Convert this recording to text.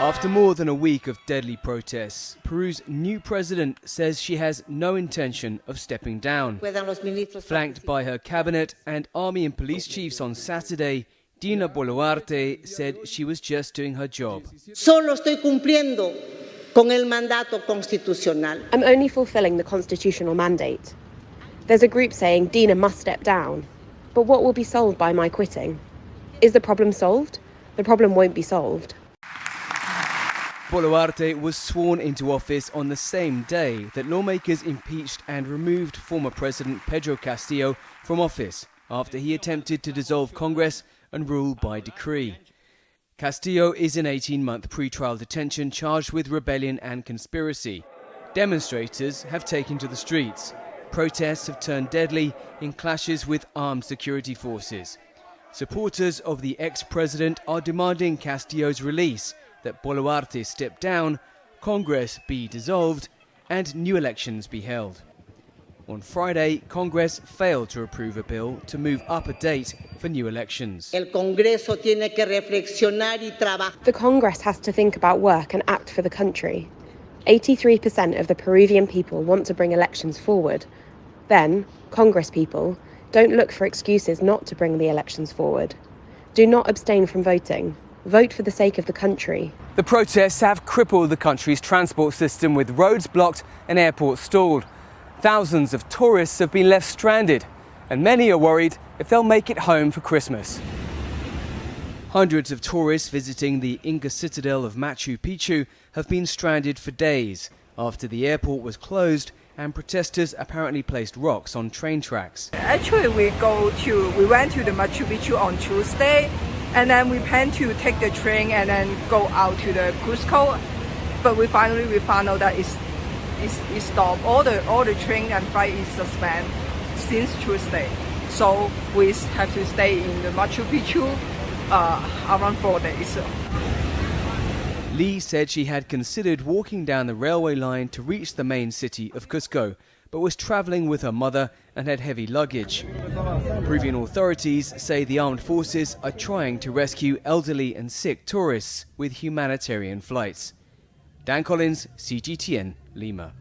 After more than a week of deadly protests, Peru's new president says she has no intention of stepping down. Flanked by her cabinet and army and police chiefs on Saturday, Dina Boluarte said she was just doing her job. Solo estoy cumpliendo con el mandato constitucional. I'm only fulfilling the constitutional mandate. There's a group saying Dina must step down. But what will be solved by my quitting? Is the problem solved? The problem won't be solved. Boluarte was sworn into office on the same day that lawmakers impeached and removed former President Pedro Castillo from office after he attempted to dissolve Congress and rule by decree. Castillo is in 18-month pre-trial detention charged with rebellion and conspiracy. Demonstrators have taken to the streets. Protests have turned deadly in clashes with armed security forces. Supporters of the ex-president are demanding Castillo's release, that Boluarte step down, Congress be dissolved, and new elections be held. On Friday, Congress failed to approve a bill to move up a date for new elections. El Congreso tiene que reflexionar y trabajar. The Congress has to think about work and act for the country. 83% of the Peruvian people want to bring elections forward. Then, Congress people, don't look for excuses not to bring the elections forward. Do not abstain from voting. Vote for the sake of the country. The protests have crippled the country's transport system with roads blocked and airports stalled. Thousands of tourists have been left stranded, and many are worried if they'll make it home for Christmas. Hundreds of tourists visiting the Inca citadel of Machu Picchu have been stranded for days after the airport was closed and protesters apparently placed rocks on train tracks. Actually, we went to the Machu Picchu on Tuesday, and then we plan to take the train and then go out to the Cusco. But we found out that it's stopped. All the train and flight is suspended since Tuesday. So we have to stay in the Machu Picchu around 4 days. Lee said she had considered walking down the railway line to reach the main city of Cusco, but was travelling with her mother and had heavy luggage. Peruvian authorities say the armed forces are trying to rescue elderly and sick tourists with humanitarian flights. Dan Collyns, CGTN, Lima.